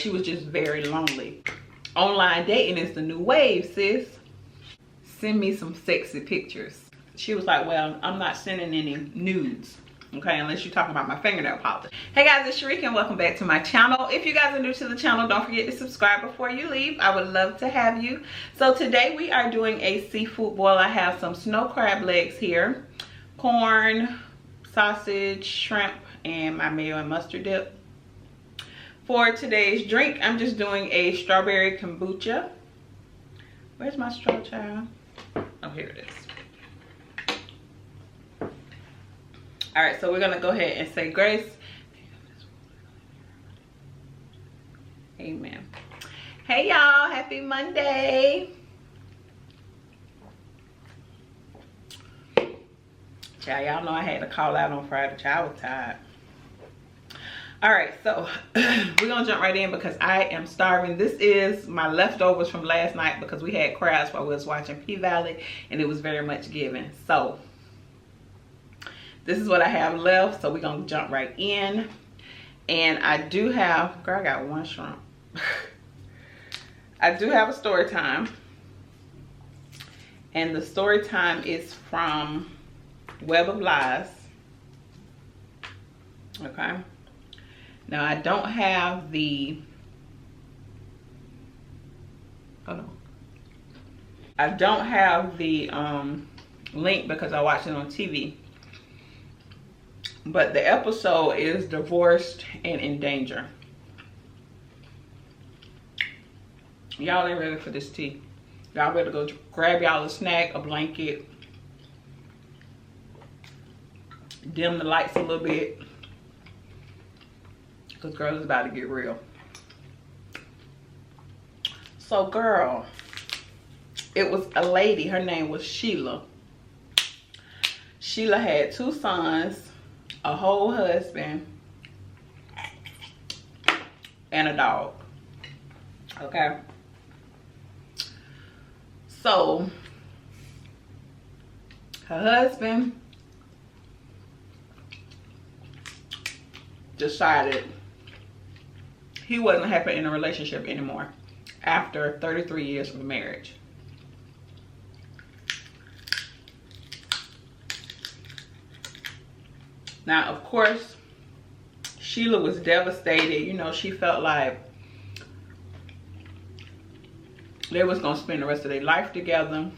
She was just very lonely. Online dating is the new wave, sis. Send me some sexy pictures. She was like, well, I'm not sending any nudes, okay, unless you're talking about my fingernail polish. Hey guys, it's Sharika and welcome back to my channel. If you guys are new to the channel, don't forget to subscribe before you leave. I would love to have you. So today we are doing a seafood boil. I have some snow crab legs here, corn, sausage, shrimp, and my mayo and mustard dip. For today's drink, I'm just doing a strawberry kombucha. Where's my straw, child? Oh, here it is. All right, so we're gonna go ahead and say grace. Amen. Hey y'all, happy Monday. Child, y'all know I had to call out on Friday. Child, I was tired. All right, so we're gonna jump right in because I am starving. This is my leftovers from last night because we had crabs while we was watching P-Valley and it was very much given. So this is what I have left, so we're gonna jump right in. And I do have, girl, I got one shrimp. I do have a story time. And the story time is from Web of Lies. Okay. Now I don't have the, hold on. I don't have the link because I watched it on TV. But the episode is Divorced and in Danger. Y'all ain't ready for this tea. Y'all better go grab y'all a snack, a blanket. Dim the lights a little bit. Because girl, it's about to get real. So girl, it was a lady, her name was Sheila. Sheila had 2 sons, a whole husband, and a dog. Okay. So her husband decided he wasn't happy in a relationship anymore after 33 years of marriage. Now, of course, Sheila was devastated. You know, she felt like they was gonna spend the rest of their life together.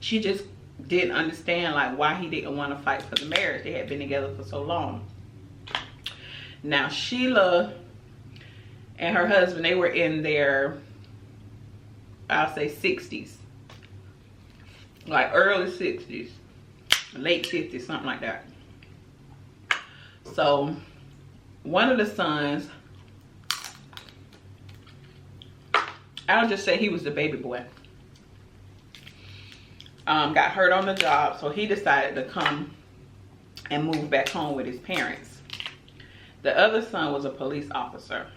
She just didn't understand like why he didn't want to fight for the marriage. They had been together for so long. Now, Sheila and her husband, they were in their, I'll say 60s. Like early 60s, late 50s, something like that. So, one of the sons, I'll just say he was the baby boy. Got hurt on the job, so he decided to come and move back home with his parents. The other son was a police officer.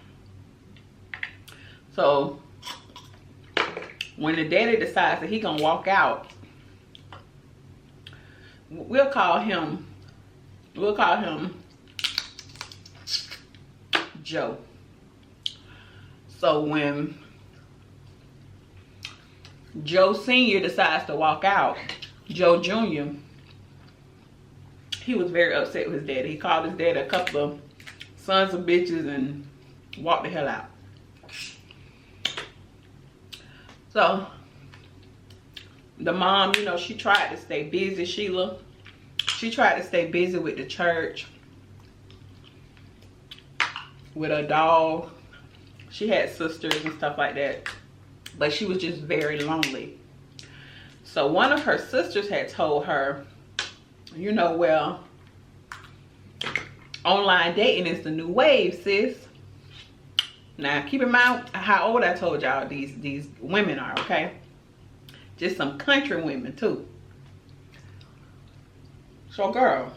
So when the daddy decides that he gonna walk out, we'll call him Joe. So when Joe Sr. decides to walk out, Joe Jr., he was very upset with his daddy. He called his daddy a couple of sons of bitches and walked the hell out. So the mom, you know, she tried to stay busy, Sheila. She tried to stay busy with the church, with her dog. She had sisters and stuff like that, but she was just very lonely. So one of her sisters had told her, you know, well, online dating is the new wave, sis. Now, keep in mind how old I told y'all these women are, okay? Just some country women, too. So, girl,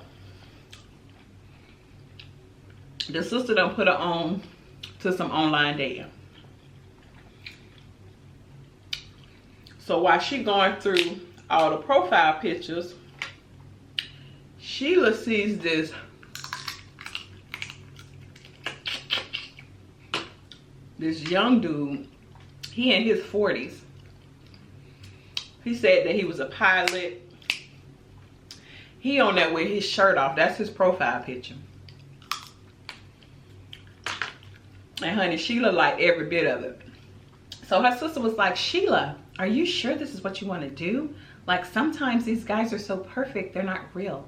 the sister done put her on to some online dating. So, while she going through all the profile pictures, Sheila sees this this young dude, he in his 40s. He said that he was a pilot. He on that with his shirt off. That's his profile picture. And honey, Sheila liked every bit of it. So her sister was like, Sheila, are you sure this is what you want to do? Like, sometimes these guys are so perfect, they're not real.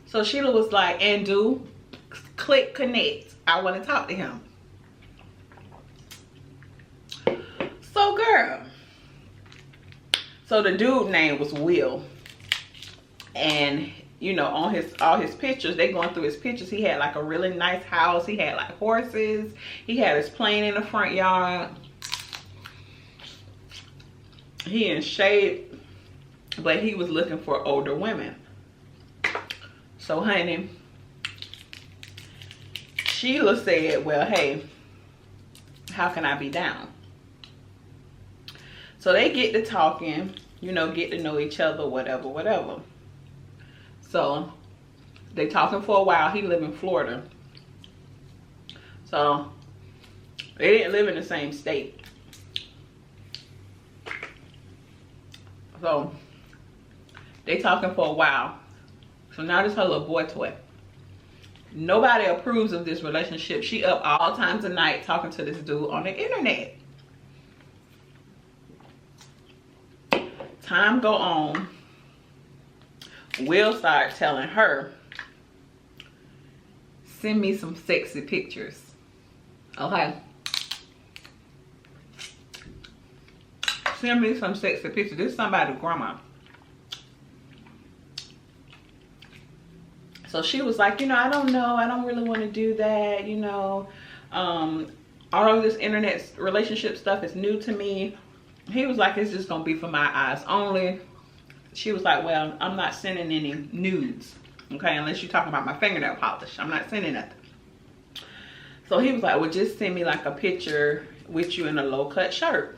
So Sheila was like, and do, click connect. I want to talk to him. So girl. So the dude name was Will. And you know, on all his pictures, they going through his pictures, he had like a really nice house. He had like horses. He had his plane in the front yard. He in shape, but he was looking for older women. So honey, Sheila said, well, hey, how can I be down? So they get to talking, you know, get to know each other, whatever, whatever. So they talking for a while. He live in Florida. So they didn't live in the same state. So they talking for a while. So now this her little boy toy. Nobody approves of this relationship. She up all times of night talking to this dude on the internet. Time go on. Will start telling her, send me some sexy pictures. Okay. Send me some sexy pictures. This is somebody's grandma. So she was like, you know, I don't know. I don't really want to do that. You know, all of this internet relationship stuff is new to me. He was like, it's just going to be for my eyes only. She was like, well, I'm not sending any nudes. Okay, unless you're talking about my fingernail polish. I'm not sending nothing. So he was like, well, just send me like a picture with you in a low-cut shirt.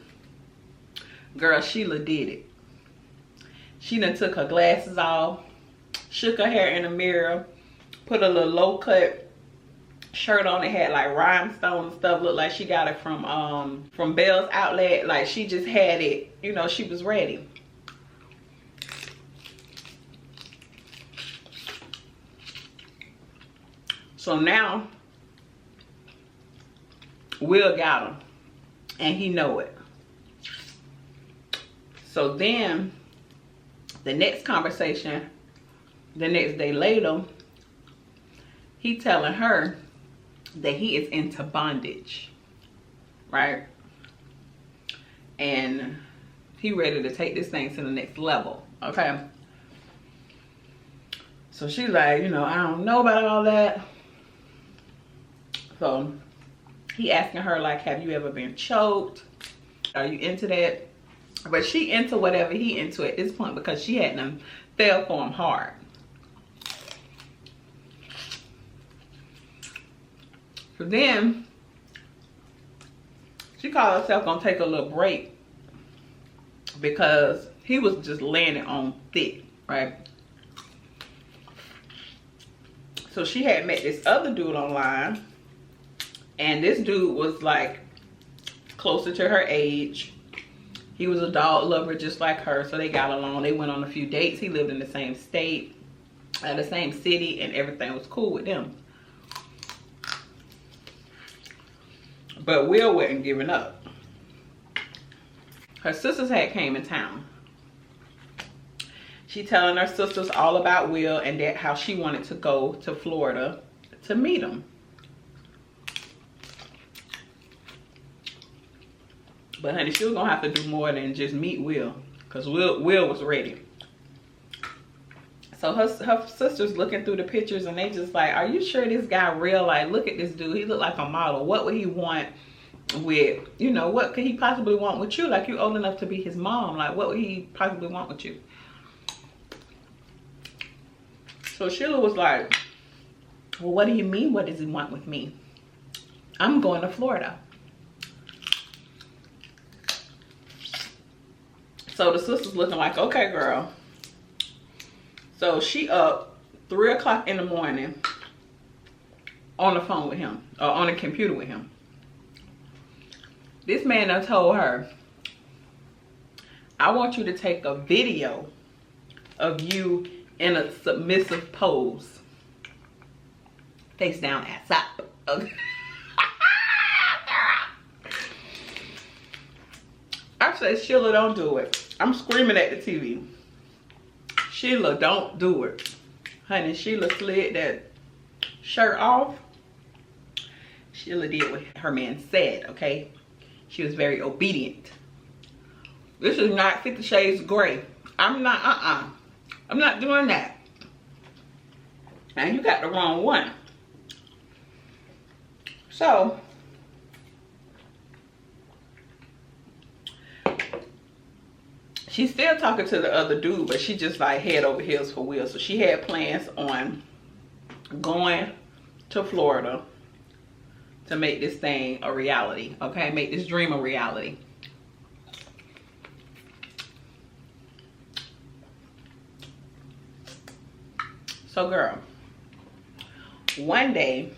Girl, Sheila did it. She done took her glasses off, shook her hair in the mirror, put a little low-cut shirt on. It had like rhinestones and stuff. Looked like she got it from Bell's Outlet. Like she just had it, you know, she was ready. So now Will got him and he know it. So then the next conversation, the next day later, he telling her that he is into bondage, right? And he ready to take this thing to the next level, okay? So she's like, you know, I don't know about all that. So he asking her like, have you ever been choked? Are you into that? But she into whatever he into at this point because she had them fell for him hard. So then she called herself gonna take a little break because he was just laying it on thick, right? So she had met this other dude online, and this dude was like closer to her age. He was a dog lover just like her, so they got along. They went on a few dates. He lived in the same state, the same city, and everything was cool with them. But Will wasn't giving up. Her sisters had came in town. She telling her sisters all about Will and that how she wanted to go to Florida to meet him. But honey, she was gonna have to do more than just meet Will, because Will was ready. So her sisters looking through the pictures and they just like, are you sure this guy real? Like, look at this dude. He look like a model. What would he want with, you know, what could he possibly want with you? Like, you old enough to be his mom. Like, what would he possibly want with you? So Sheila was like, well, what do you mean? What does he want with me? I'm going to Florida. So the sister's looking like, okay, girl. So she up 3 o'clock in the morning on the phone with him, or on the computer with him. This man done told her, I want you to take a video of you in a submissive pose. Face down, ass up. Okay. I said, Sheila, don't do it. I'm screaming at the TV. Sheila, don't do it. Honey, Sheila slid that shirt off. Sheila did what her man said, okay? She was very obedient. This is not 50 Shades of Grey. I'm not, I'm not doing that. And you got the wrong one. So, she's still talking to the other dude, but she just like head over heels for Will. So she had plans on going to Florida to make this thing a reality, okay? Make this dream a reality. So girl, one day,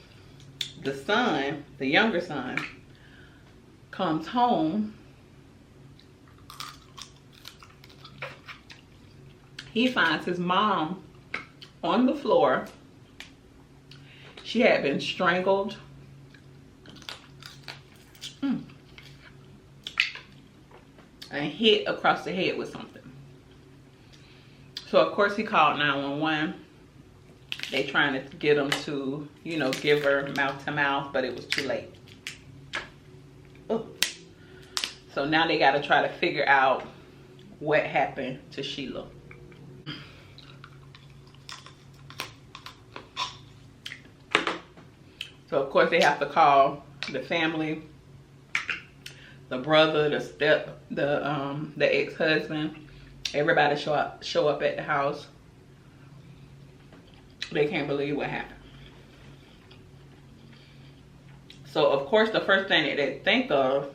the son, the younger son, comes home. He finds his mom on the floor. She had been strangled. And hit across the head with something. So of course he called 911. They trying to get him to, you know, give her mouth to mouth, but it was too late. Oh. So now they got to try to figure out what happened to Sheila. So of course they have to call the family, the brother, the ex-husband, everybody show up at the house. They can't believe what happened. So of course the first thing that they think of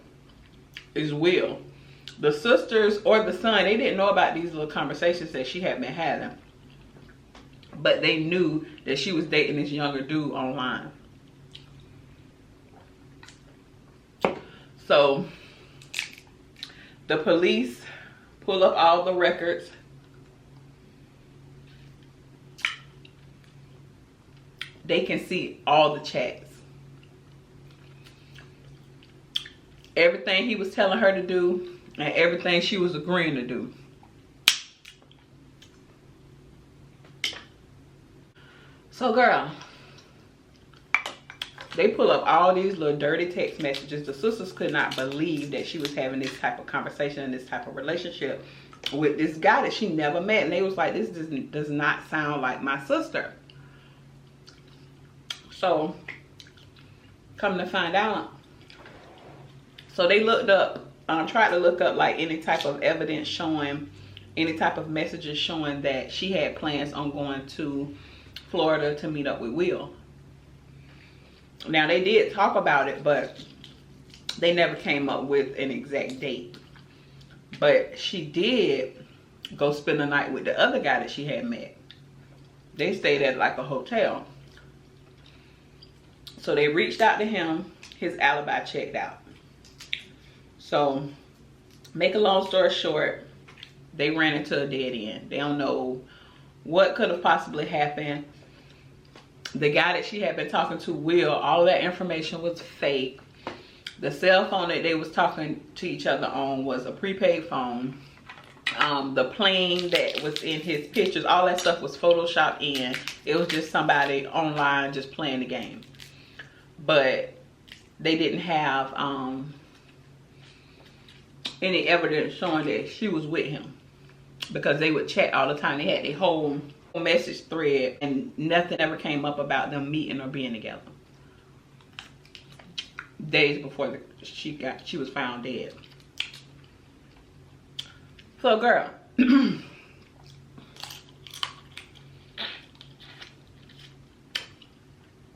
is Will. The sisters or the son, they didn't know about these little conversations that she had been having, but they knew that she was dating this younger dude online. So the police pull up all the records. They can see all the chats. Everything he was telling her to do and everything she was agreeing to do. So girl, they pull up all these little dirty text messages. The sisters could not believe that she was having this type of conversation and this type of relationship with this guy that she never met. And they was like, this does not sound like my sister. So, come to find out. So they looked up, tried to look up like any type of evidence showing, any type of messages showing that she had plans on going to Florida to meet up with Will. Now they did talk about it, but they never came up with an exact date. But she did go spend the night with the other guy that she had met. They stayed at like a hotel. So they reached out to him. His alibi checked out. So, make a long story short, they ran into a dead end. They don't know what could have possibly happened. The guy that she had been talking to, Will, all that information was fake. The cell phone that they was talking to each other on was a prepaid phone. The plane that was in his pictures, all that stuff was photoshopped in. It was just somebody online just playing the game. But they didn't have any evidence showing that she was with him, because they would chat all the time. They had their whole message thread and nothing ever came up about them meeting or being together. Days before she was found dead. So girl,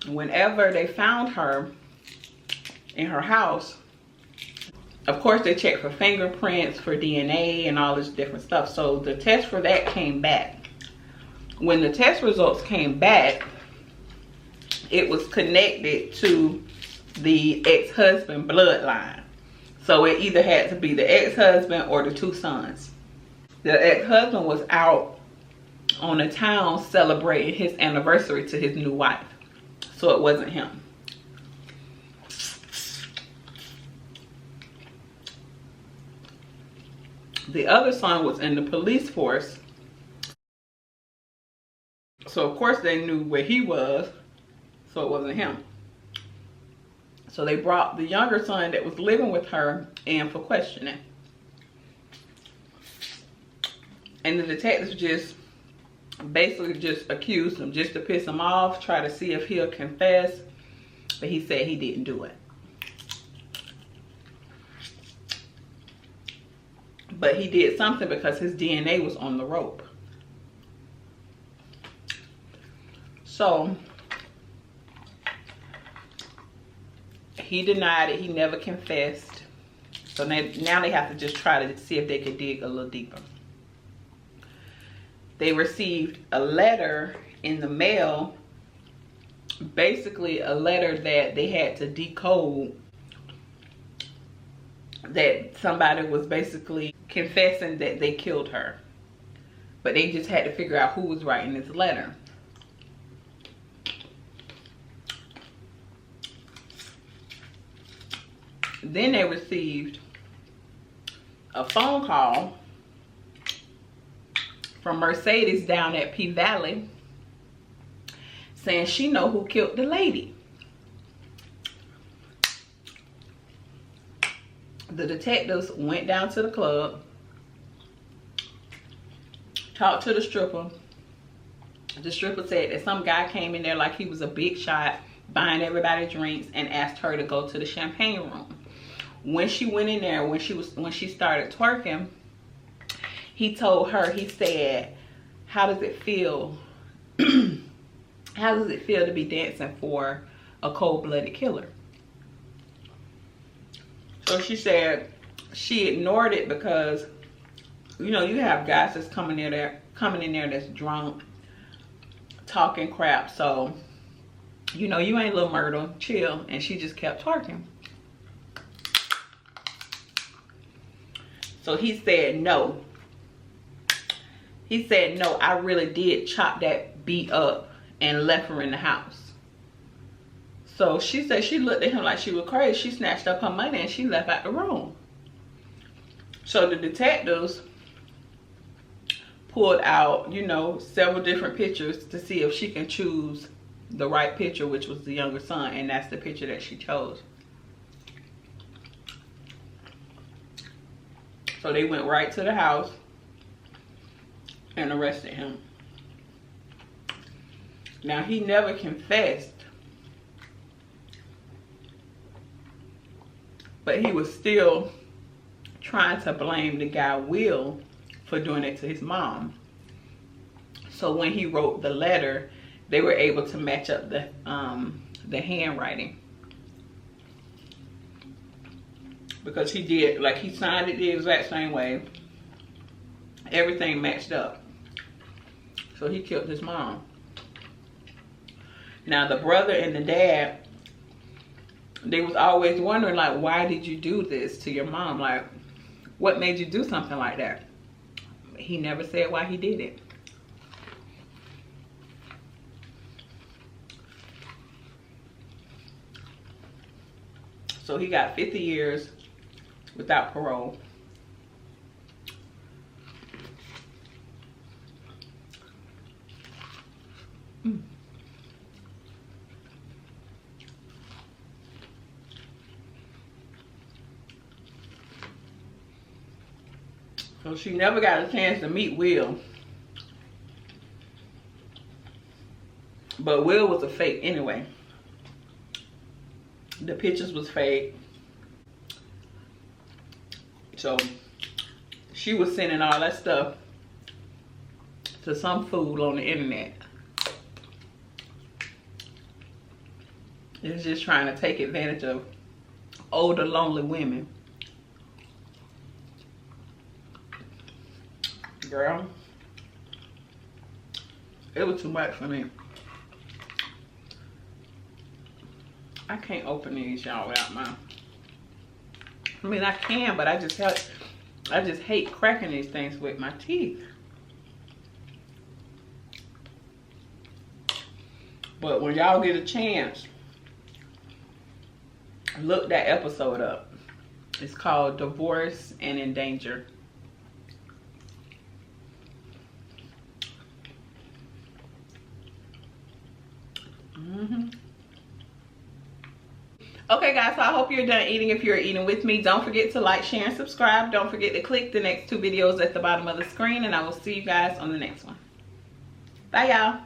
whenever they found her in her house, of course they checked for fingerprints, for DNA and all this different stuff. So the test for that came back. When the test results came back, it was connected to the ex-husband bloodline. So it either had to be the ex-husband or the 2 sons. The ex-husband was out on the town celebrating his anniversary to his new wife. So it wasn't him. The other son was in the police force. So of course they knew where he was. So it wasn't him. So they brought the younger son that was living with her in for questioning. And the detectives just basically just accused him just to piss him off, try to see if he'll confess. But he said he didn't do it. But he did something because his DNA was on the rope. So he denied it. He never confessed. So now they have to just try to see if they could dig a little deeper. They received a letter in the mail, basically a letter that they had to decode, that somebody was basically confessing that they killed her. But they just had to figure out who was writing this letter. Then they received a phone call from Mercedes down at P Valley saying she know who killed the lady. The detectives went down to the club, talked to the stripper. The stripper said that some guy came in there like he was a big shot, buying everybody drinks, and asked her to go to the champagne room. When she went in there, when she started twerking, he told her, he said, how does it feel? How does it feel to be dancing for a cold-blooded killer? So she said she ignored it because, you know, you have guys that's coming in there that's drunk, talking crap. So, you know, you ain't Little Myrtle, chill. And she just kept twerking. So he said no. He said no, I really did chop that beat up and left her in the house. So she said she looked at him like she was crazy. She snatched up her money and she left out the room. So the detectives pulled out, you know, several different pictures to see if she can choose the right picture, which was the younger son, and that's the picture that she chose. So they went right to the house and arrested him. Now, he never confessed, but he was still trying to blame the guy Will for doing it to his mom. So when he wrote the letter, they were able to match up the handwriting. Because he did, like, he signed it the exact same way. Everything matched up. So he killed his mom. Now the brother and the dad, they was always wondering, like, why did you do this to your mom? Like, what made you do something like that? He never said why he did it. So he got 50 years without parole. So she never got a chance to meet Will. But Will was a fake anyway. The pictures was fake. So she was sending all that stuff to some fool on the internet. It's just trying to take advantage of older, lonely women. Girl, it was too much for me. I can't open these, y'all, without my I mean, I can, but I just hate cracking these things with my teeth. But when y'all get a chance, look that episode up. It's called Divorce and in Danger. Okay guys, so I hope you're done eating. If you're eating with me, don't forget to like, share, and subscribe. Don't forget to click the next 2 videos at the bottom of the screen, and I will see you guys on the next one. Bye y'all.